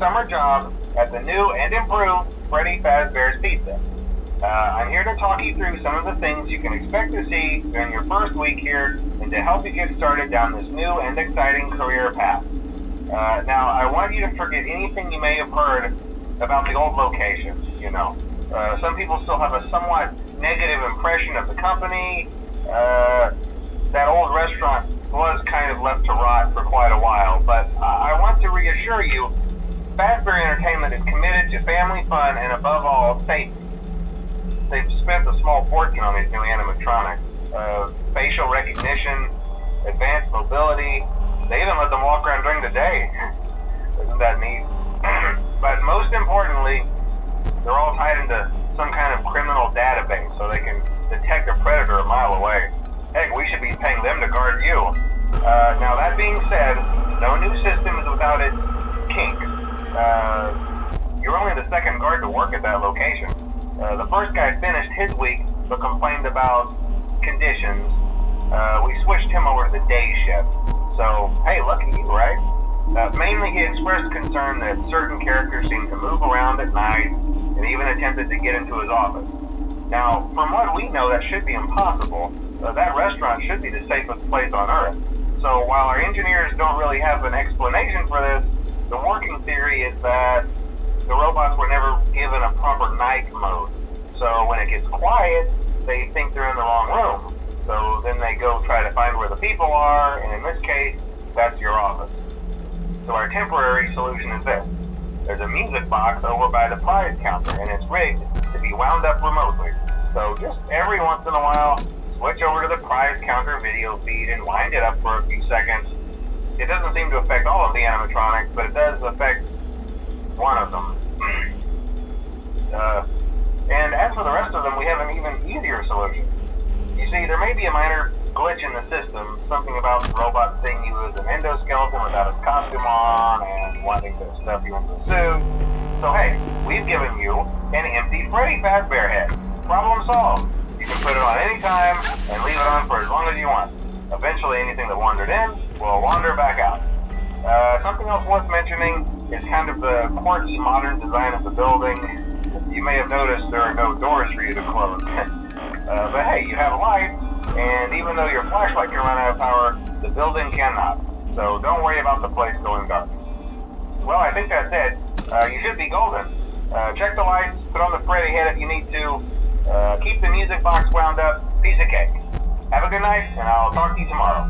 summer job at the new and improved Freddy Fazbear's Pizza. I'm here to talk you through some of the things you can expect to see during your first week here and to help you get started down this new and exciting career path. Now, I want you to forget anything you may have heard about the old location, you know. Some people still have a somewhat negative impression of the company. That old restaurant was kind of left to rot for quite a while, but I want to reassure you, Fazbear Entertainment is committed to family fun and above all, safety. They've spent a small fortune on these new animatronics. Facial recognition, advanced mobility, they even let them walk around during the day. Isn't that neat? But most importantly, they're all tied into some kind of criminal database so they can detect a predator a mile away. Heck, we should be paying them to guard you. Now that being said, no new system is without its kinks. You're only the second guard to work at that location. The first guy finished his week but complained about conditions. We switched him over to the day shift. So, hey, lucky you, right? Mainly he expressed concern that certain characters seemed to move around at night and even attempted to get into his office. Now, from what we know, that should be impossible. That restaurant should be the safest place on Earth. So while our engineers don't really have an explanation for this, the working theory is that the robots were never given a proper night mode. So when it gets quiet, they think they're in the wrong room. So then they go try to find where the people are, and in this case, that's your office. So our temporary solution is this. There's a music box over by the prize counter, and it's rigged to be wound up remotely. So just every once in a while, switch over to the prize counter video feed and wind it up for a few seconds. It doesn't seem to affect all of the animatronics, but it does affect one of them. And as for the rest of them, we have an even easier solution. You see, there may be a minor glitch in the system, something about the robot seeing you as an endoskeleton without his costume on and wanting to stuff you into a suit. So hey, we've given you an empty Freddy Fazbear head. Problem solved. You can put it on any time and leave it on for as long as you want. Eventually anything that wandered in will wander back out. Something else worth mentioning is kind of the quirky modern design of the building. You may have noticed there are no doors for you to close. But hey, you have lights, and even though your flashlight can run out of power, the building cannot. So don't worry about the place going dark. Well, I think that's it. You should be golden. Check the lights, put on the Freddy head if you need to. Keep the music box wound up. Piece of cake. Have a good night, and I'll talk to you tomorrow.